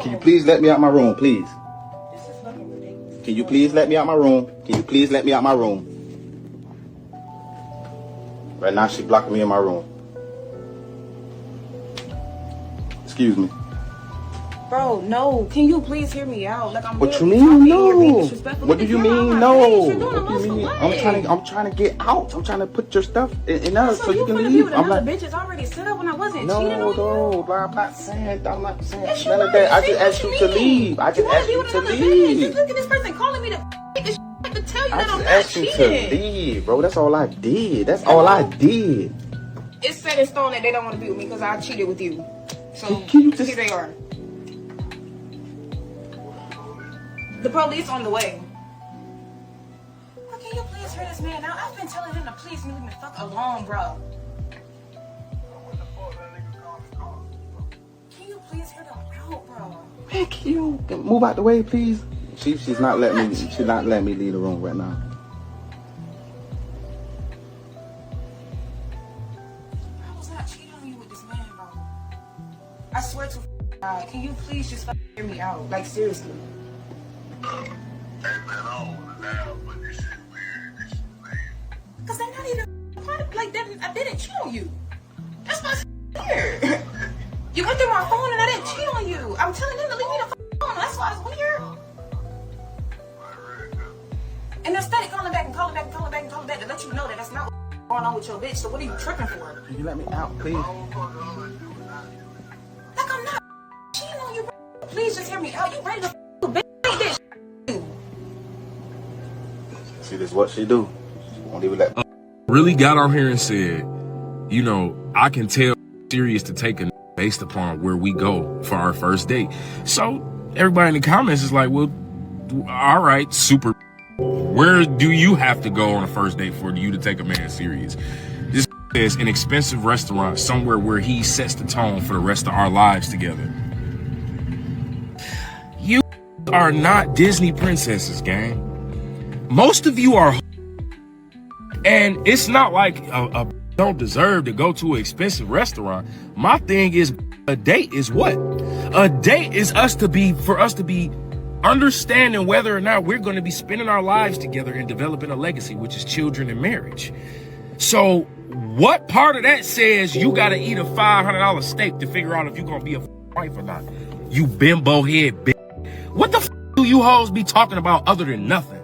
Can you please let me out my room, please? This is fucking ridiculous. Can you please let me out my room? Can you please let me out my room? Right now, she blocking me in my room. Excuse me. Bro, no. Can you please hear me out? Like, I'm What you literally mean, talking and you're being no? disrespectful. What do you Nigga, you're on mean, my no? page. You're doing the What do most you mean? away. I'm trying to get out. I'm trying to put your stuff in us so you can finna leave. be with I'm another like, bitch is already set up when I wasn't no, cheating on you? no, bro, I'm not saying Yes, you none of are. that. I You just said asked what you to mean. leave. I just wanna asked be you with to another bitch. leave. Just look at this person calling me the to tell you I that just I'm not asked you to cheating. leave, bro. That's all I did. That's all I did. It's set in stone that they don't want to be with me because I cheated with you. So Can you just... here they are. The police on the way. Well, can you please hear this man out? I've been telling him to please leave me the fuck alone, bro. Can you please hear them out, bro? Man, can you move out the way, please? She's not letting me. She's not letting me leave the room right now. I was not cheating on you with this man, bro. I swear to God, can you please just hear me out? Like, seriously. Hey man, I don't want to laugh, but this shit weird. This shit weird. Because they're not even part of, like, that. I didn't cheat on you. That's what's weird. You went through my phone and I didn't cheat on you. I'm telling them to leave me the phone. That's why it's weird. And they're steady calling back and calling back and calling back and calling back to let you know that that's not what's going on with your bitch. So what are you tripping for? Can you let me out, please? Like, I'm not cheating on you, bro. Please just hear me out. You ready to bitch this shit. See, this is what she do. She won't even let me. Really got on here and said, you know, I can tell serious to take a based upon where we go for our first date. So everybody in the comments is like, well, all right, super. Where do you have to go on a first date for you to take a man serious? This is an expensive restaurant somewhere where he sets the tone for the rest of our lives together. You are not Disney princesses, gang. Most of you are, and it's not like a don't deserve to go to an expensive restaurant. My thing is, a date is what? A date is for us to be understanding whether or not we're going to be spending our lives together and developing a legacy, which is children and marriage. So what part of that says you got to eat a $500 steak to figure out if you're going to be a wife or not? You bimbo head bitch. What the do you hoes be talking about other than nothing?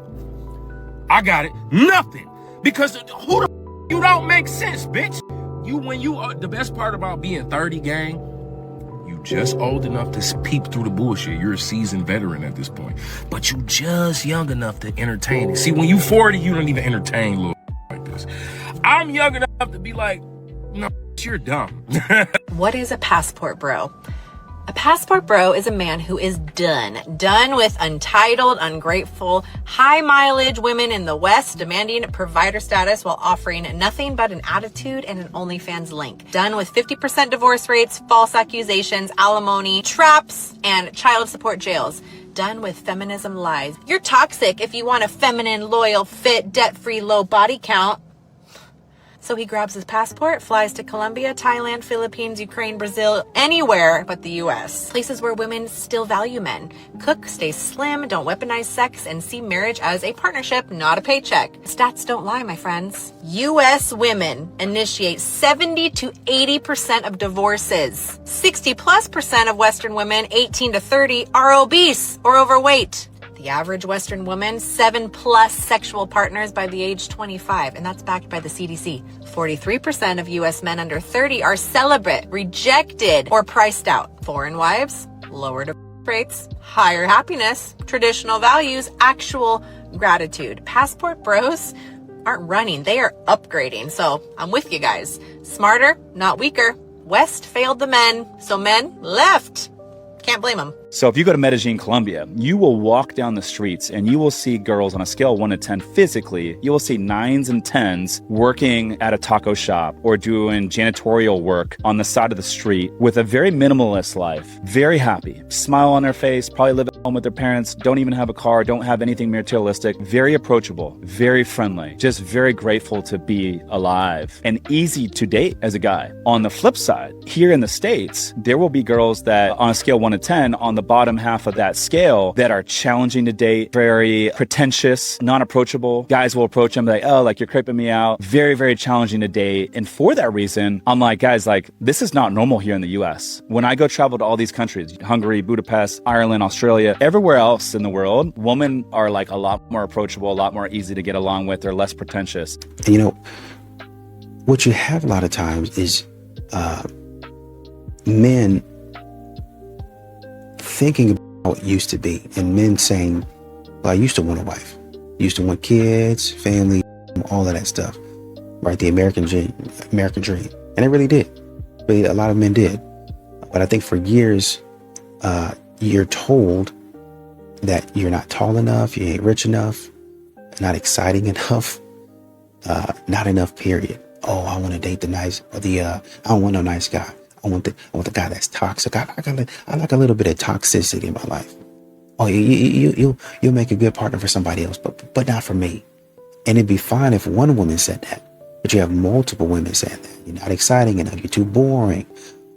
I got it. Nothing. Because who the you don't make sense, bitch. When you are, the best part about being 30, gang, you just old enough to peep through the bullshit. You're a seasoned veteran at this point, but you just young enough to entertain it. See, when you 40, you don't even entertain little like this. I'm young enough to be like, no, you're dumb. What is a passport bro? A passport bro is a man who is done with entitled, ungrateful, high mileage women in the West demanding provider status while offering nothing but an attitude and an OnlyFans link. Done with 50% divorce rates, false accusations, alimony, traps, and child support jails. Done with feminism lies. You're toxic if you want a feminine, loyal, fit, debt-free, low body count. So he grabs his passport, flies to Colombia, Thailand, Philippines, Ukraine, Brazil, anywhere but the US. Places where women still value men. Cook, stay slim, don't weaponize sex, and see marriage as a partnership, not a paycheck. Stats don't lie, my friends. US women initiate 70 to 80% of divorces. 60+% of Western women, 18 to 30, are obese or overweight. The average Western woman, 7+ sexual partners by the age 25, and that's backed by the CDC. 43% of US men under 30 are celibate, rejected, or priced out. Foreign wives, lower divorce rates, higher happiness, traditional values, actual gratitude. Passport bros aren't running, they are upgrading. So I'm with you guys. Smarter, not weaker. West failed the men, so men left. Can't blame them. So if you go to Medellin, Colombia, you will walk down the streets and you will see girls on a scale of 1 to 10 physically. You will see 9s and 10s working at a taco shop or doing janitorial work on the side of the street with a very minimalist life. Very happy. Smile on their face, probably living home with their parents, don't even have a car, don't have anything materialistic, very approachable, very friendly, just very grateful to be alive and easy to date as a guy. On the flip side, here in the States, there will be girls that on a scale 1 to 10, on the bottom half of that scale, that are challenging to date, very pretentious, non-approachable. Guys will approach them like, oh, like you're creeping me out. Very, very challenging to date. And for that reason, I'm like, guys, like this is not normal here in the US. When I go travel to all these countries, Hungary, Budapest, Ireland, Australia, everywhere else in the world, women are like a lot more approachable, a lot more easy to get along with. They're less pretentious. And you know, what you have a lot of times is men thinking about how it used to be, and men saying, well, I used to want a wife, used to want kids, family, all of that stuff, right? The American dream. And it really did. Really, a lot of men did. But I think for years, you're told that you're not tall enough, you ain't rich enough, not exciting enough, not enough, period. Oh, I want to date I don't want no nice guy. I want the guy that's toxic. I like a little bit of toxicity in my life. Oh, you'll make a good partner for somebody else, but not for me. And it'd be fine if one woman said that, but you have multiple women saying that. You're not exciting enough. You're too boring.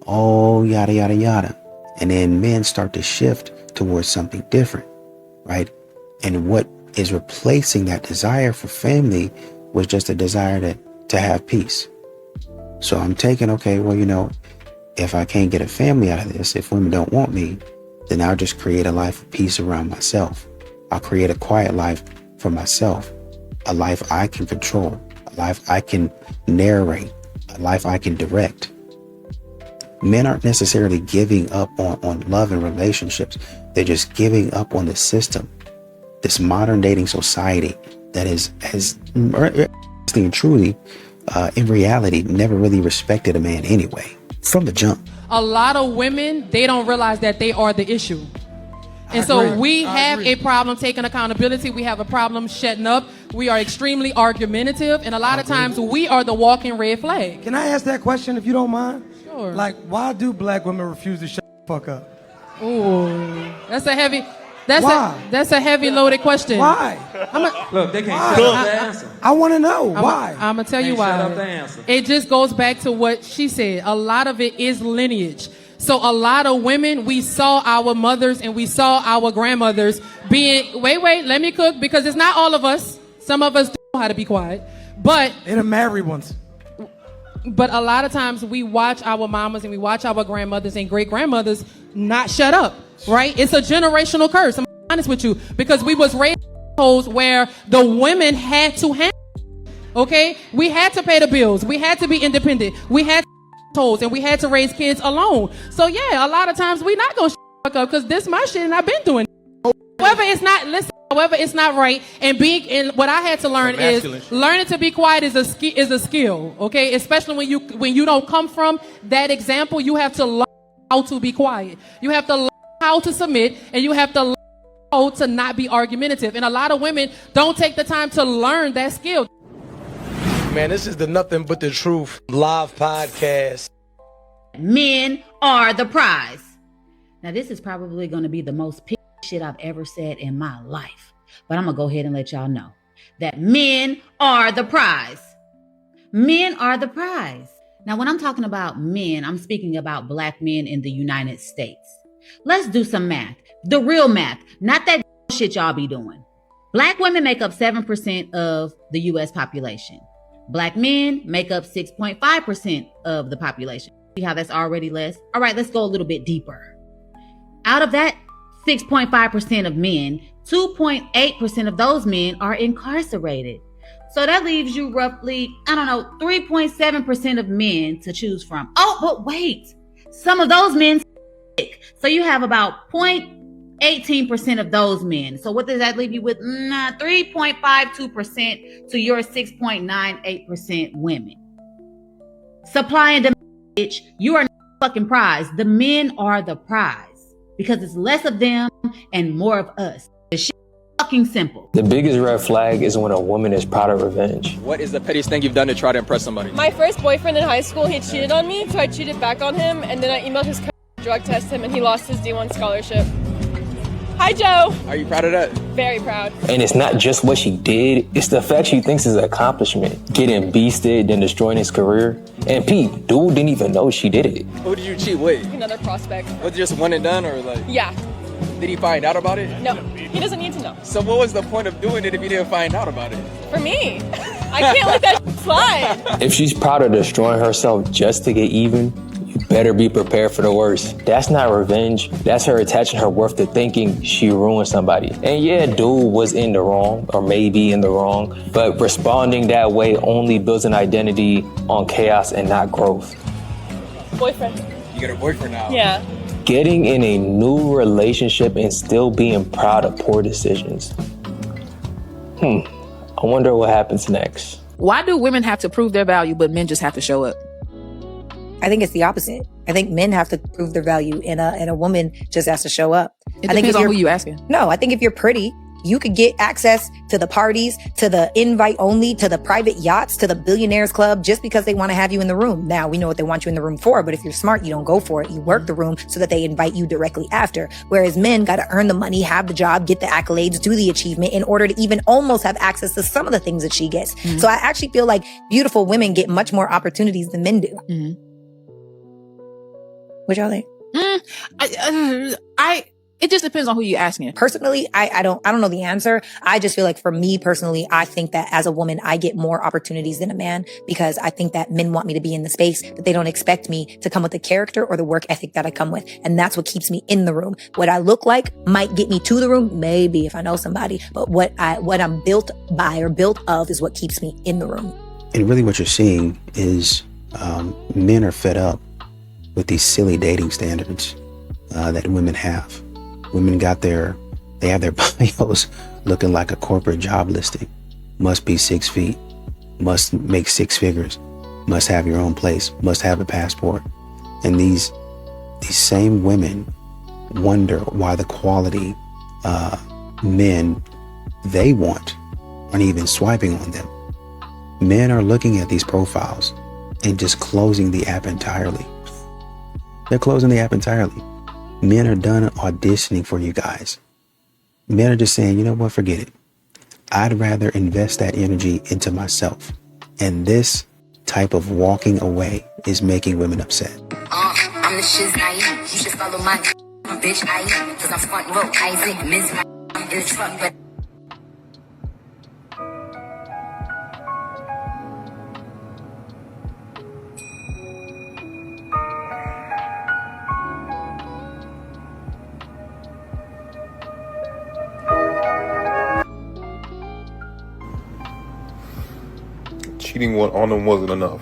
Oh, yada, yada, yada. And then men start to shift towards something different, right? And what is replacing that desire for family was just a desire to have peace. So I'm taking, okay, well, you know, if I can't get a family out of this, if women don't want me, then I'll just create a life of peace around myself. I'll create a quiet life for myself, a life I can control, a life I can narrate, a life I can direct. Men aren't necessarily giving up on love and relationships. They're just giving up on the system, this modern dating society that has truly, in reality, never really respected a man anyway, from the jump. A lot of women, they don't realize that they are the issue. And so we have a problem taking accountability. We have a problem shutting up. We are extremely argumentative. And a lot of times we are the walking red flag. Can I ask that question if you don't mind? Sure. Like, why do black women refuse to shut the fuck up? Ooh, that's a heavy loaded question. Why? Look, they can't shut up the answer. I want to know why. I'm going to tell you why. Shut up the answer. It just goes back to what she said. A lot of it is lineage. So a lot of women, we saw our mothers and we saw our grandmothers being, wait, let me cook, because it's not all of us. Some of us do know how to be quiet. But they're the married ones. But a lot of times we watch our mamas and we watch our grandmothers and great grandmothers not shut up, right? It's a generational curse. I'm honest with you, because we was raised where the women had to handle, okay? We had to pay the bills. We had to be independent. We had toes and we had to raise kids alone. So yeah, a lot of times we not gonna fuck up because this my shit and I've been doing it. However, it's not right. And what I had to learn is learning to be quiet is a skill, okay? Especially when you don't come from that example, you have to learn how to be quiet. You have to learn how to submit, and you have to learn how to not be argumentative. And a lot of women don't take the time to learn that skill. Man, this is the Nothing But the Truth live podcast. Men are the prize. Now, this is probably going to be the most shit I've ever said in my life. But I'm going to go ahead and let y'all know that men are the prize. Men are the prize. Now, when I'm talking about men, I'm speaking about black men in the United States. Let's do some math. The real math, not that shit y'all be doing. Black women make up 7% of the U.S. population. Black men make up 6.5% of the population. See how that's already less? All right, let's go a little bit deeper. Out of that 6.5% of men, 2.8% of those men are incarcerated. So that leaves you roughly, 3.7% of men to choose from. Oh, but wait, some of those men sick. So you have about 0.18% of those men. So what does that leave you with? 3.52% to your 6.98% women. Supply and demand, bitch. You are not the fucking prize. The men are the prize because it's less of them and more of us. The shit fucking simple. The biggest red flag is when a woman is proud of revenge. What is the pettiest thing you've done to try to impress somebody? My first boyfriend in high school, he cheated on me, so I cheated back on him, and then I emailed his drug test him, and he lost his D1 scholarship. Hi, Joe. Are you proud of that? Very proud. And it's not just what she did, it's the fact she thinks is an accomplishment. Getting beasted, then destroying his career. And Pete, dude didn't even know she did it. Who did you cheat with? Another prospect. Was it just one and done, or like? Yeah. Did he find out about it? No, he doesn't need to know. So what was the point of doing it if you didn't find out about it? For me, I can't let that slide. If she's proud of destroying herself just to get even, you better be prepared for the worst. That's not revenge. That's her attaching her worth to thinking she ruined somebody. And yeah, dude was in the wrong, or maybe in the wrong, but responding that way only builds an identity on chaos and not growth. Boyfriend. You got a boyfriend now? Yeah. Getting in a new relationship and still being proud of poor decisions. I wonder what happens next. Why do women have to prove their value, but men just have to show up? I think it's the opposite. I think men have to prove their value, and a woman just has to show up. It depends on who you asking. No, I think if you're pretty, you could get access to the parties, to the invite only, to the private yachts, to the billionaires club, just because they want to have you in the room. Now, we know what they want you in the room for, but if you're smart, you don't go for it. You work the room so that they invite you directly after. Whereas men got to earn the money, have the job, get the accolades, do the achievement in order to even almost have access to some of the things that she gets. Mm-hmm. So I actually feel like beautiful women get much more opportunities than men do. Mm-hmm. What y'all think? It just depends on who you're asking. Personally, I don't know the answer. I just feel like for me personally, I think that as a woman, I get more opportunities than a man because I think that men want me to be in the space, but they don't expect me to come with the character or the work ethic that I come with. And that's what keeps me in the room. What I look like might get me to the room, maybe if I know somebody, but what I'm built by or built of is what keeps me in the room. And really what you're seeing is men are fed up with these silly dating standards that women have. Women they have their bios looking like a corporate job listing. Must be 6 feet, must make 6 figures, must have your own place, must have a passport. And these same women wonder why the quality men they want aren't even swiping on them. Men are looking at these profiles and just closing the app entirely. They're closing the app entirely. Men are done auditioning for you guys. Men are just saying, you know what, forget it. I'd rather invest that energy into myself. And this type of walking away is making women upset. I'm the shiz naive. You should follow my bitch. I am, cause I'm front row. Isaac, Ms. I'm in the truck, but cheating on them wasn't enough.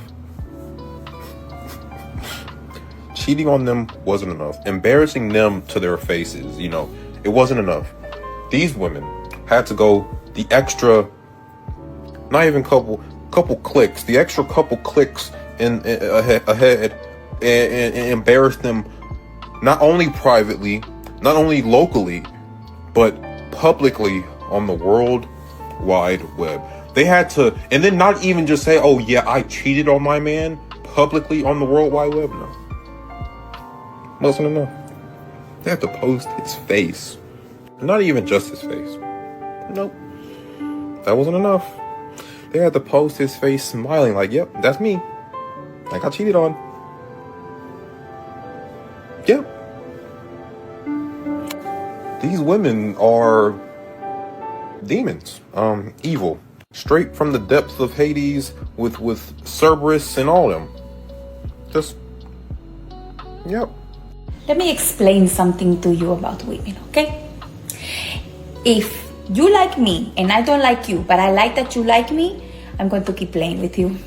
Cheating on them wasn't enough. Embarrassing them to their faces, it wasn't enough. These women had to go the extra, not even couple clicks, the extra couple clicks ahead and embarrass them, not only privately, not only locally, but publicly on the World Wide Web. They had to, and then not even just say, oh yeah, I cheated on my man publicly on the World Wide Web. No. Wasn't enough. They had to post his face. Not even just his face. Nope. That wasn't enough. They had to post his face smiling like, yep, that's me. I got cheated on. Yep. These women are demons. Evil. Straight from the depths of Hades with Cerberus and all them. Just, yep. Let me explain something to you about women, okay? If you like me and I don't like you, but I like that you like me, I'm going to keep playing with you.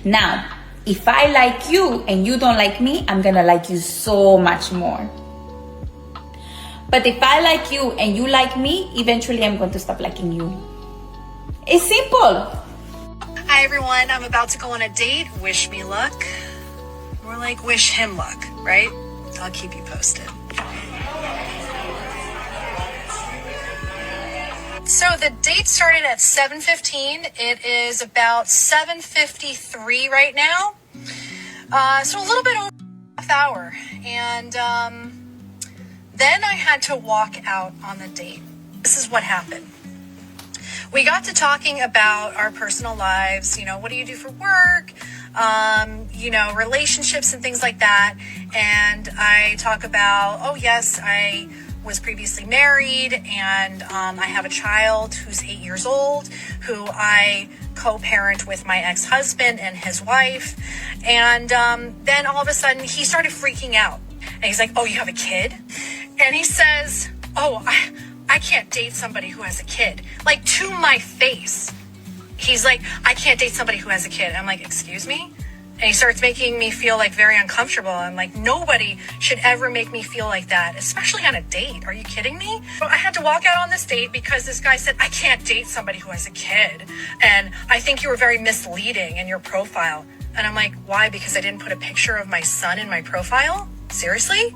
Now, if I like you and you don't like me, I'm gonna like you so much more. But if I like you and you like me, eventually I'm going to stop liking you. It's simple. Hi everyone, I'm about to go on a date. Wish me luck. More like wish him luck, right? I'll keep you posted. So the date started at 7:15. It is about 7:53 right now. So a little bit over a half hour. And Then I had to walk out on the date. This is what happened. We got to talking about our personal lives, you know, what do you do for work, you know, relationships and things like that. And I talk about, oh yes, I was previously married and I have a child who's 8 years old, who I co-parent with my ex-husband and his wife. And then all of a sudden he started freaking out. And he's like, oh, you have a kid? And he says, oh, I can't date somebody who has a kid. Like, to my face. He's like, I can't date somebody who has a kid. I'm like, excuse me? And he starts making me feel like very uncomfortable. I'm like, nobody should ever make me feel like that, especially on a date. Are you kidding me? So I had to walk out on this date because this guy said, I can't date somebody who has a kid. And I think you were very misleading in your profile. And I'm like, why? Because I didn't put a picture of my son in my profile? Seriously?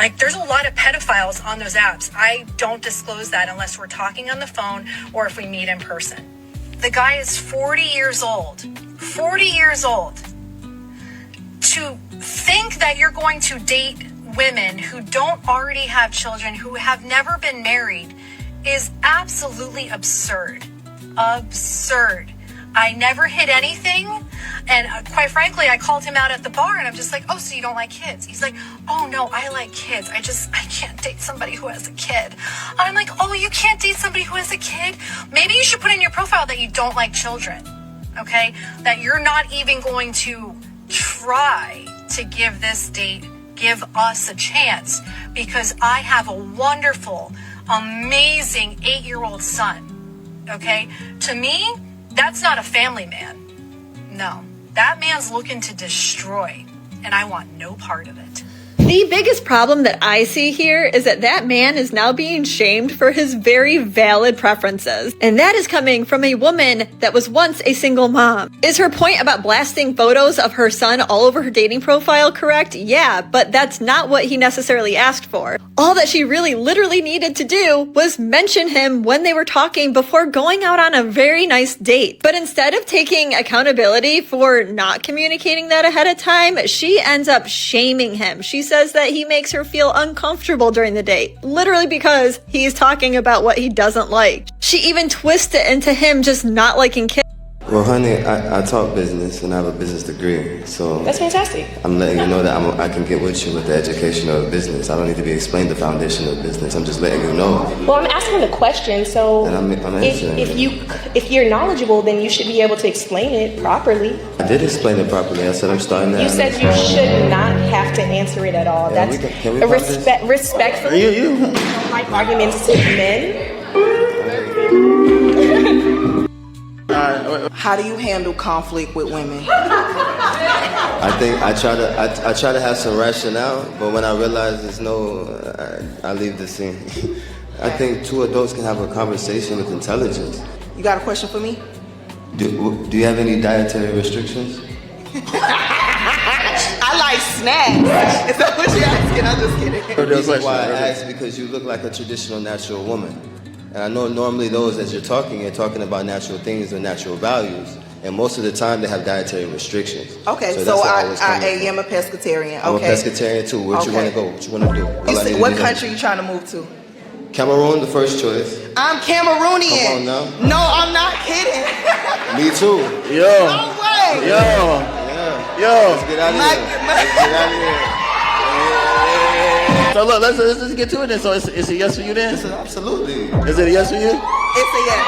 Like, there's a lot of pedophiles on those apps. I don't disclose that unless we're talking on the phone or if we meet in person. The guy is 40 years old. 40 years old. To think that you're going to date women who don't already have children, who have never been married, is absolutely absurd. Absurd. I never hid anything. And quite frankly, I called him out at the bar and I'm just like, oh, so you don't like kids? He's like, oh no, I like kids. I can't date somebody who has a kid. I'm like, oh, you can't date somebody who has a kid? Maybe you should put in your profile that you don't like children, okay? That you're not even going to try to give us a chance because I have a wonderful, amazing 8-year-old son, okay? To me, that's not a family man. No, that man's looking to destroy, and I want no part of it. The biggest problem that I see here is that man is now being shamed for his very valid preferences. And that is coming from a woman that was once a single mom. Is her point about blasting photos of her son all over her dating profile correct? Yeah, but that's not what he necessarily asked for. All that she really literally needed to do was mention him when they were talking before going out on a very nice date. But instead of taking accountability for not communicating that ahead of time, she ends up shaming him. She says that he makes her feel uncomfortable during the date, literally because he's talking about what he doesn't like. She even twists it into him just not liking kids. Well, honey, I talk business and I have a business degree, so That's fantastic. I'm letting you know that I can get with you with the education of business. I don't need to be explained the foundation of business. I'm just letting you know. Well, I'm asking the question, so And I'm answering if you're knowledgeable, then you should be able to explain it properly. I did explain it properly. I said I'm starting that. You said you should not have to answer it at all. Yeah, That's can we respectfully. You. Like arguments to men. How do you handle conflict with women? I think I try to have some rationale, but when I realize there's no, I leave the scene. I think two adults can have a conversation with intelligence. You got a question for me? Do you have any dietary restrictions? I like snacks. Is that what you're asking? I'm just kidding. The reason why I asked because you look like a traditional natural woman. And I know normally those as you're talking about natural things or natural values. And most of the time they have dietary restrictions. Okay, so that's I am a pescatarian. I'm Okay. a pescatarian too. Where you want to go? What you want to do? What country you trying to move to? Cameroon, the first choice. I'm Cameroonian. Come on now. No, I'm not kidding. Me too. Yo. No way. Yo. Let's get out of here. Let's get out of here. So look, let's just get to it then. So it's a yes for you then? Absolutely. Is it a yes for you? It's a yes.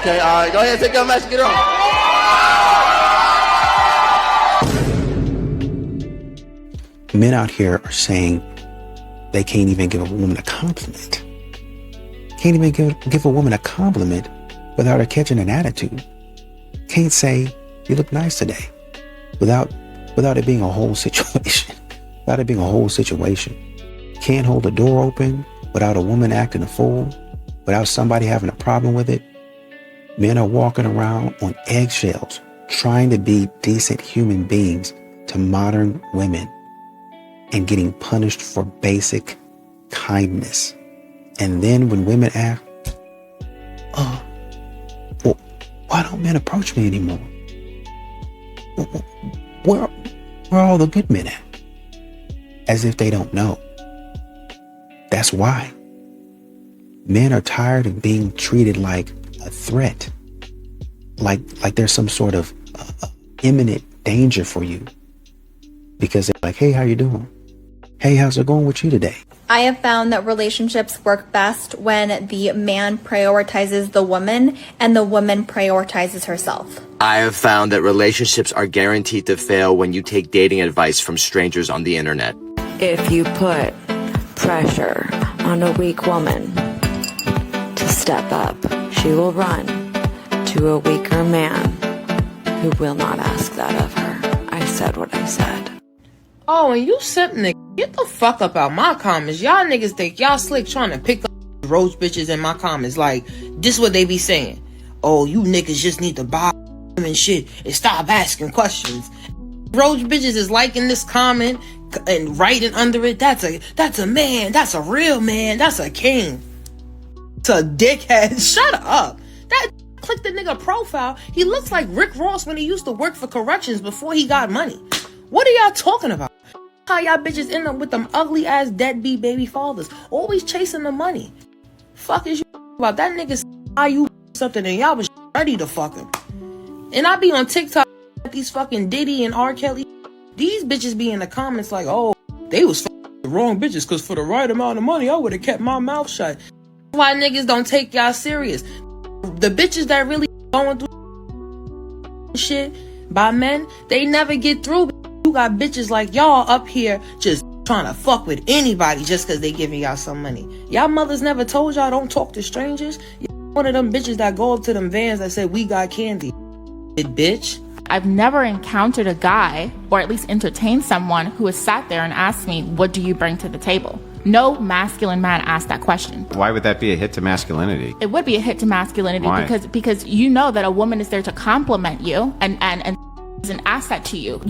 Okay, all right, go ahead, take your match, get on. Men out here are saying they can't even give a woman a compliment. Can't even give a woman a compliment without her catching an attitude. Can't say, you look nice today, without it being a whole situation. Without it being a whole situation. Can't hold the door open without a woman acting a fool, without somebody having a problem with it. Men are walking around on eggshells, trying to be decent human beings to modern women and getting punished for basic kindness. And then when women ask, well, why don't men approach me anymore? Where are all the good men at? As if they don't know. That's why. Men are tired of being treated like a threat. Like there's some sort of imminent danger for you. Because they're like, hey, how you doing? Hey, how's it going with you today? I have found that relationships work best when the man prioritizes the woman and the woman prioritizes herself. I have found that relationships are guaranteed to fail when you take dating advice from strangers on the internet. If you put pressure on a weak woman to step up, she will run to a weaker man who will not ask that of her. I said what I said. Oh, and you simp nigga, get the fuck up out my comments. Y'all niggas think y'all slick trying to pick up roach bitches in my comments. Like, this what they be saying. Oh, you niggas just need to buy and shit and stop asking questions. Roach bitches is liking this comment and writing under it. That's a man. That's a real man. That's a king. It's a dickhead. Shut up. That click the nigga profile. He looks like Rick Ross when he used to work for corrections before he got money. What are y'all talking about? How y'all bitches end up with them ugly ass deadbeat baby fathers, always chasing the money. Fuck is you about? That nigga saw you something and y'all was ready to fuck him. And I be on TikTok at these fucking Diddy and R. Kelly. These bitches be in the comments like, oh, they was fucking the wrong bitches because for the right amount of money, I would have kept my mouth shut. Why niggas don't take y'all serious? The bitches that really going through shit by men, they never get through. You got bitches like y'all up here just trying to fuck with anybody just because they giving y'all some money. Y'all mothers never told y'all don't talk to strangers. Y'all one of them bitches that go up to them vans that say we got candy. Bitch. I've never encountered a guy, or at least entertained someone, who has sat there and asked me, what do you bring to the table? No masculine man asked that question. Why would that be a hit to masculinity? It would be a hit to masculinity. Why? because you know that a woman is there to compliment you and is an asset to you.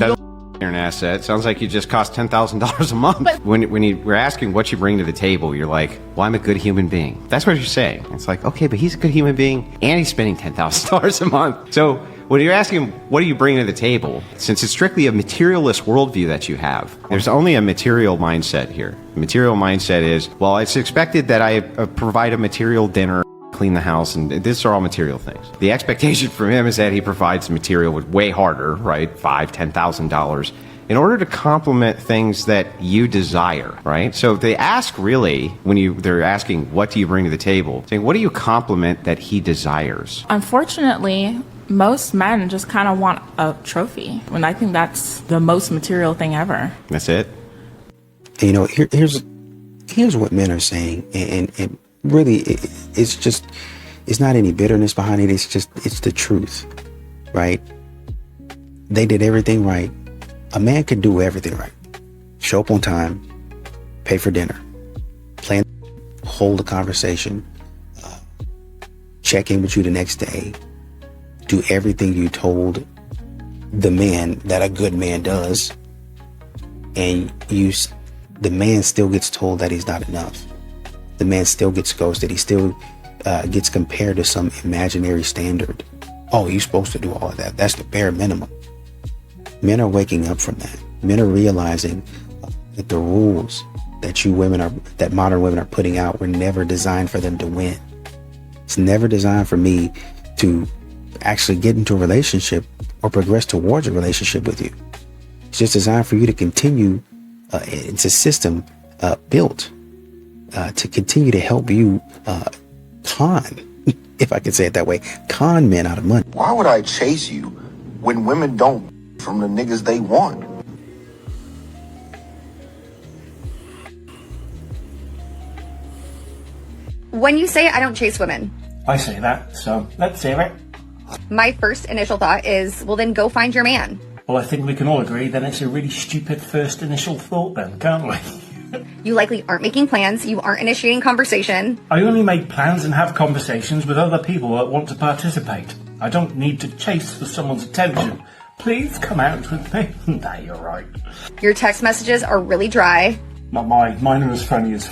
You're an asset. It sounds like you just cost $10,000 a month. But when we're asking what you bring to the table, you're like, well, I'm a good human being. That's what you're saying. It's like, okay, but he's a good human being and he's spending $10,000 a month. So when you're asking, what do you bring to the table? Since it's strictly a materialist worldview that you have, there's only a material mindset here. The material mindset is, well, it's expected that I provide a material dinner, clean the house, and these are all material things. The expectation from him is that he provides material with way harder, right? $5,000, $10,000 in order to complement things that you desire, right? So they ask really, when they're asking, what do you bring to the table? Saying, what do you complement that he desires? Unfortunately, most men just kind of want a trophy, and I think that's the most material thing ever. That's it. And, you know, here's what men are saying, and really, it's not any bitterness behind it. It's the truth, right? They did everything right. A man could do everything right. Show up on time, pay for dinner, plan, hold a conversation, check in with you the next day, do everything you told the man that a good man does, and the man still gets told that he's not enough. The man still gets ghosted. He still gets compared to some imaginary standard. Oh, you're supposed to do all of that. That's the bare minimum. Men are waking up from that. Men are realizing that the rules that modern women are putting out were never designed for them to win. It's never designed for me to actually get into a relationship or progress towards a relationship with you. It's just designed for you to continue. It's a system built to continue to help you con, if I could say it that way, con men out of money. Why would I chase you when women don't from the niggas they want? When you say I don't chase women, I say that, so let's hear it. My first initial thought is, well, then go find your man. Well, I think we can all agree then it's a really stupid first initial thought then, can't we? You likely aren't making plans. You aren't initiating conversation. I only make plans and have conversations with other people that want to participate. I don't need to chase for someone's attention. Please come out with me. Nah, you're right. Your text messages are really dry. Not mine. Mine are as funny as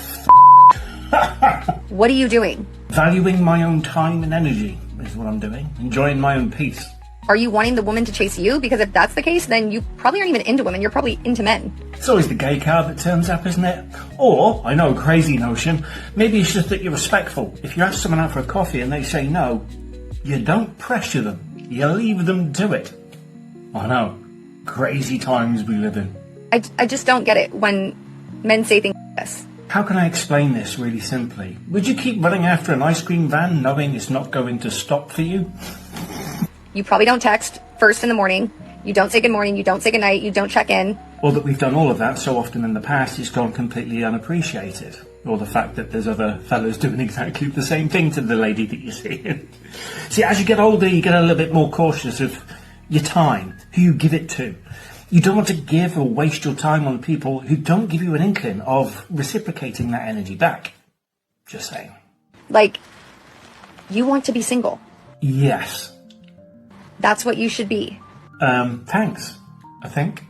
What are you doing? Valuing my own time and energy is what I'm doing. Enjoying my own peace. Are you wanting the woman to chase you? Because if that's the case, then you probably aren't even into women. You're probably into men. It's always the gay card that turns up, isn't it? Or, I know, crazy notion, maybe it's just that you're respectful. If you ask someone out for a coffee and they say no, you don't pressure them. You leave them to it. I know. Crazy times we live in. I just don't get it when men say things like this. How can I explain this really simply? Would you keep running after an ice cream van knowing it's not going to stop for you? You probably don't text first in the morning. You don't say good morning. You don't say good night. You don't check in. Or that we've done all of that so often in the past it's gone completely unappreciated. Or the fact that there's other fellas doing exactly the same thing to the lady that you're seeing. See, as you get older, you get a little bit more cautious of your time, who you give it to. You don't want to give or waste your time on people who don't give you an inkling of reciprocating that energy back. Just saying. Like, you want to be single. Yes. That's what you should be. Thanks, I think.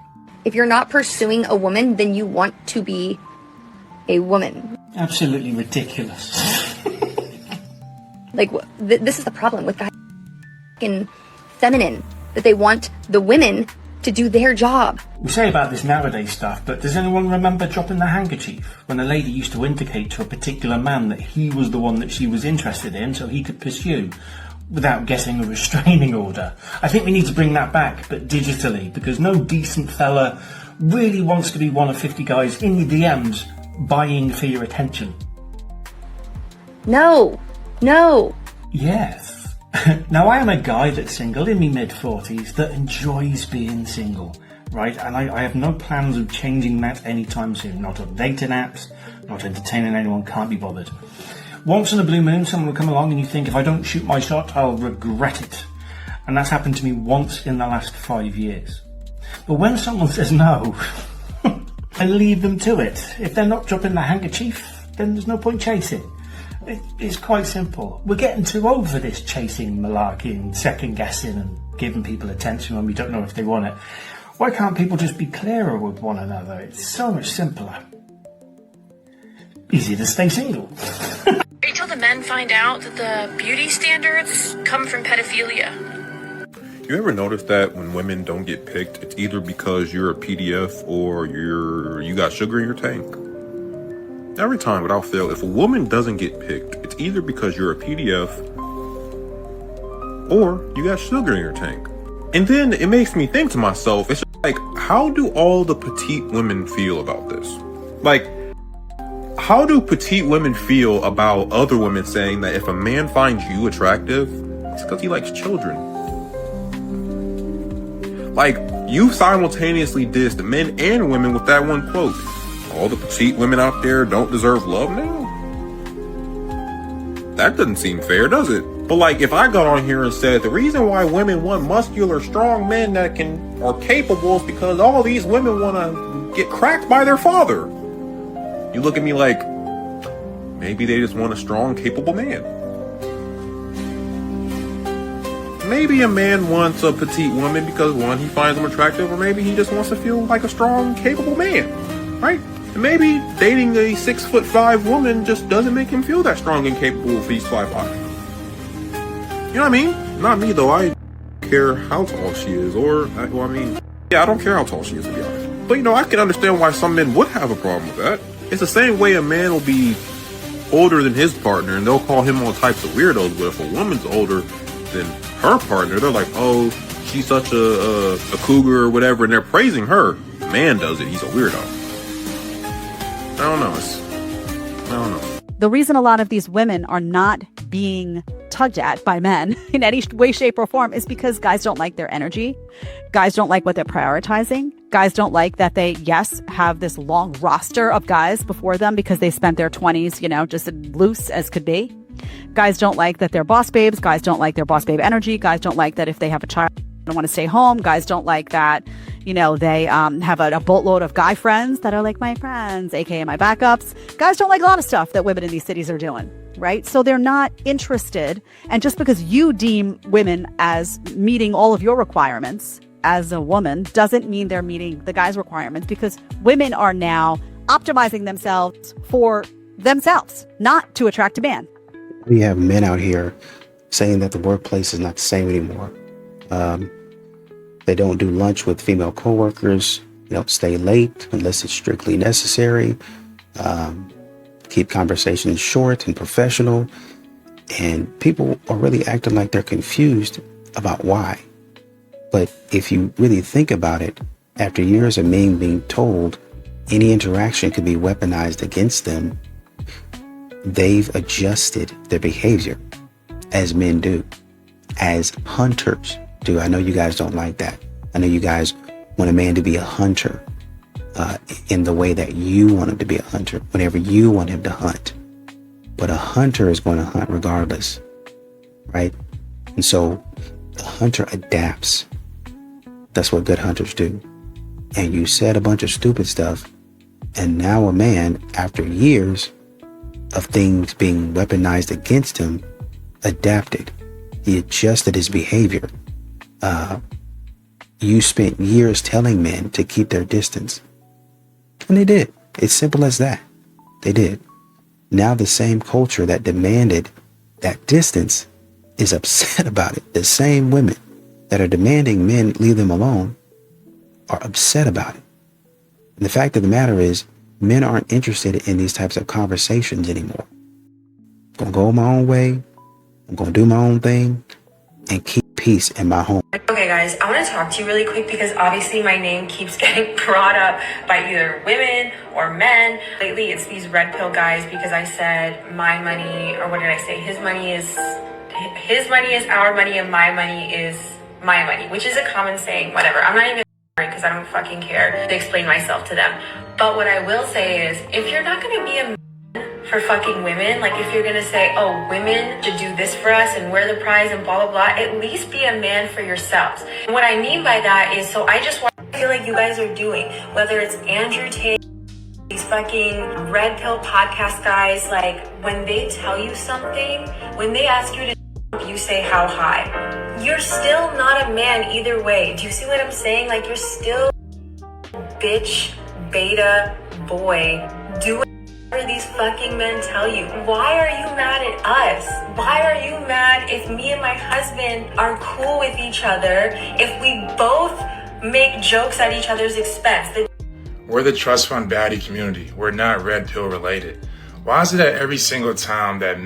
If you're not pursuing a woman, then you want to be a woman. Absolutely ridiculous. Like, this is the problem with guys fucking feminine, that they want the women to do their job. We say about this nowadays stuff, but does anyone remember dropping the handkerchief? When a lady used to indicate to a particular man that he was the one that she was interested in so he could pursue without getting a restraining order. I think we need to bring that back, but digitally, because no decent fella really wants to be one of 50 guys in your DMs buying for your attention. No. Yes. Now, I am a guy that's single in my mid-40s that enjoys being single, right? And I have no plans of changing that anytime soon. Not on dating apps, not entertaining anyone, can't be bothered. Once in a blue moon, someone will come along and you think, if I don't shoot my shot, I'll regret it. And that's happened to me once in the last 5 years. But when someone says no, I leave them to it. If they're not dropping the handkerchief, then there's no point chasing. It's quite simple. We're getting too old for this chasing, malarkeying, second guessing and giving people attention when we don't know if they want it. Why can't people just be clearer with one another? It's so much simpler. Easy to stay single. Wait till the men find out that the beauty standards come from pedophilia. You ever notice that when women don't get picked, it's either because you're a PDF or you got sugar in your tank? Every time without fail, if a woman doesn't get picked, it's either because you're a PDF or you got sugar in your tank. And then it makes me think to myself, it's just like, how do all the petite women feel about this? Like, how do petite women feel about other women saying that if a man finds you attractive, it's because he likes children? Like, you simultaneously dissed men and women with that one quote. All the petite women out there don't deserve love now? That doesn't seem fair, does it? But like, if I got on here and said the reason why women want muscular, strong men that are capable is because all these women want to get cracked by their father. You look at me like, maybe they just want a strong, capable man. Maybe a man wants a petite woman because, one, he finds them attractive, or maybe he just wants to feel like a strong, capable man, right? And maybe dating a 6'5" woman just doesn't make him feel that strong and capable if he's 5'5". You know what I mean? Not me, though. I don't care how tall she is, I don't care how tall she is, to be honest. But, I can understand why some men would have a problem with that. It's the same way a man will be older than his partner, and they'll call him all types of weirdos, but if a woman's older than her partner, they're like, oh, she's such a cougar or whatever, and they're praising her. The man does it, he's a weirdo. I don't know. The reason a lot of these women are not being tugged at by men in any way, shape, or form is because guys don't like their energy. Guys don't like what they're prioritizing. Guys don't like that they, yes, have this long roster of guys before them because they spent their 20s, just as loose as could be. Guys don't like that they're boss babes. Guys don't like their boss babe energy. Guys don't like that if they have a child, they don't want to stay home. Guys don't like that, they have a boatload of guy friends that are like my friends, aka my backups. Guys don't like a lot of stuff that women in these cities are doing, right? So they're not interested. And just because you deem women as meeting all of your requirements as a woman doesn't mean they're meeting the guy's requirements, because women are now optimizing themselves for themselves, not to attract a man. We have men out here saying that the workplace is not the same anymore. They don't do lunch with female coworkers. They don't stay late unless it's strictly necessary. Keep conversations short and professional. And people are really acting like they're confused about why. But if you really think about it, after years of men being told any interaction could be weaponized against them, they've adjusted their behavior, as men do, as hunters do. I know you guys don't like that. I know you guys want a man to be a hunter in the way that you want him to be a hunter, whenever you want him to hunt. But a hunter is going to hunt regardless, right? And so the hunter adapts. That's what good hunters do. And you said a bunch of stupid stuff, and now a man, after years of things being weaponized against him, adapted. He adjusted his behavior. You spent years telling men to keep their distance. And they did. It's simple as that. They did. Now the same culture that demanded that distance is upset about it. The same women that are demanding men leave them alone are upset about it. And the fact of the matter is, men aren't interested in these types of conversations anymore. I'm going to go my own way. I'm going to do my own thing and keep peace in my home. Okay guys, I want to talk to you really quick because obviously my name keeps getting brought up by either women or men. Lately it's these red pill guys because I said my money, or what did I say? His money is our money and my money is my money, which is a common saying, whatever. I'm not even because I don't fucking care to explain myself to them. But what I will say is, if you're not going to be a man for fucking women, like if you're going to say, oh, women should do this for us and we're the prize and blah, blah, blah, at least be a man for yourselves. And what I mean by that is, so I just want to feel like you guys are doing, whether it's Andrew Tate, these fucking red pill podcast guys, like when they tell you something, when they ask you to, you say how high. You're still not a man either way. Do you see what I'm saying? Like you're still bitch, beta, boy. Do whatever these fucking men tell you. Why are you mad at us? Why are you mad if me and my husband are cool with each other, if we both make jokes at each other's expense? We're the trust fund baddie community. We're not red pill related. Why is it that every single time that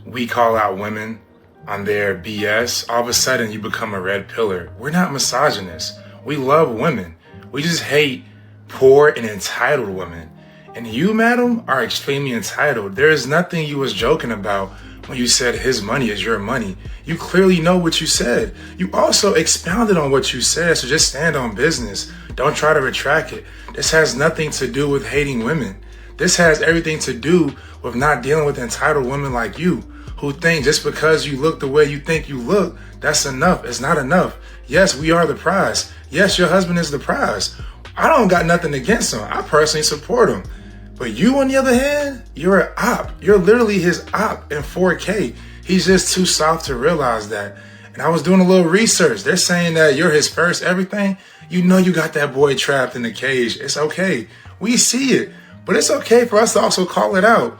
we call out women on their BS, all of a sudden you become a red pillar? We're not misogynists. We love women. We just hate poor and entitled women. And you, madam, are extremely entitled. There is nothing you was joking about when you said his money is your money. You clearly know what you said. You also expounded on what you said, so just stand on business. Don't try to retract it. This has nothing to do with hating women. This has everything to do with not dealing with entitled women like you, who think just because you look the way you think you look, that's enough. It's not enough. Yes, we are the prize. Yes, your husband is the prize. I don't got nothing against him. I personally support him. But you, on the other hand, you're an op. You're literally his op in 4K. He's just too soft to realize that. And I was doing a little research. They're saying that you're his first everything. You know you got that boy trapped in the cage. It's okay. We see it. But it's okay for us to also call it out.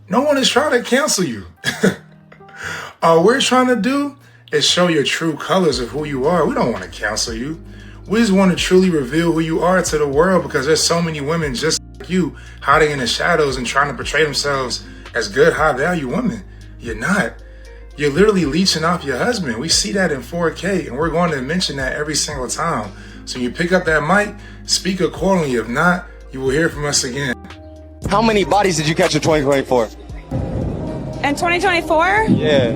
No one is trying to cancel you. All we're trying to do is show your true colors of who you are. We don't want to cancel you. We just want to truly reveal who you are to the world, because there's so many women just like you hiding in the shadows and trying to portray themselves as good, high value women. You're not. You're literally leeching off your husband. We see that in 4K, and we're going to mention that every single time. So when you pick up that mic, speak accordingly. If not, you will hear from us again. How many bodies did you catch in 2024? In 2024? Yeah.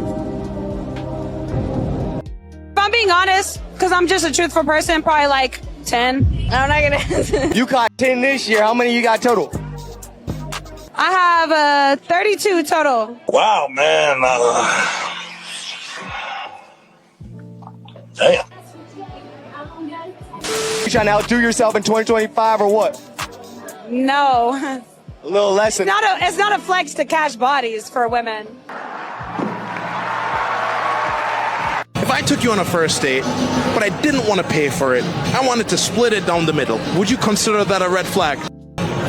If I'm being honest, because I'm just a truthful person, probably like 10. I'm not gonna answer. You caught 10 this year. How many you got total? I have 32 total. Wow, man. Damn. You trying to outdo yourself in 2025 or what? No. A little less than. It's not a flex to cash bodies for women. If I took you on a first date, but I didn't want to pay for it, I wanted to split it down the middle, would you consider that a red flag?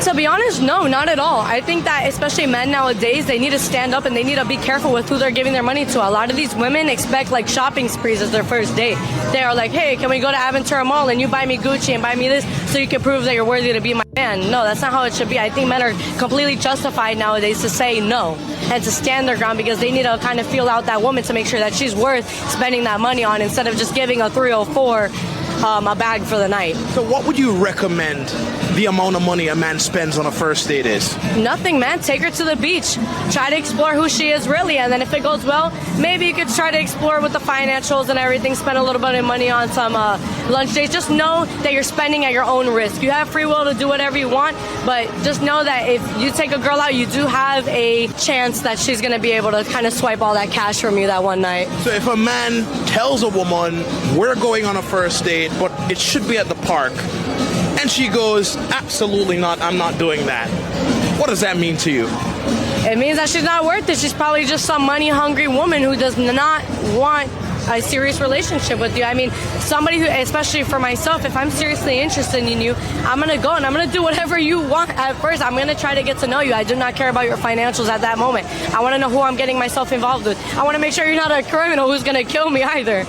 To be honest, no, not at all. I think that especially men nowadays, they need to stand up and they need to be careful with who they're giving their money to. A lot of these women expect like shopping sprees as their first date. They are like, hey, can we go to Aventura Mall and you buy me Gucci and buy me this so you can prove that you're worthy to be my man? No, that's not how it should be. I think men are completely justified nowadays to say no and to stand their ground because they need to kind of feel out that woman to make sure that she's worth spending that money on instead of just giving a 304 a bag for the night. So what would you recommend the amount of money a man spends on a first date is? Nothing, man. Take her to the beach. Try to explore who she is really, and then if it goes well, maybe you could try to explore with the financials and everything, spend a little bit of money on some lunch dates. Just know that you're spending at your own risk. You have free will to do whatever you want, but just know that if you take a girl out, you do have a chance that she's going to be able to kind of swipe all that cash from you that one night. So if a man tells a woman, we're going on a first date, but it should be at the park, and she goes, absolutely not, I'm not doing that. What does that mean to you? It means that she's not worth it. She's probably just some money-hungry woman who does not want a serious relationship with you. I mean, somebody who, especially for myself, if I'm seriously interested in you, I'm going to go and I'm going to do whatever you want at first. I'm going to try to get to know you. I do not care about your financials at that moment. I want to know who I'm getting myself involved with. I want to make sure you're not a criminal who's going to kill me either.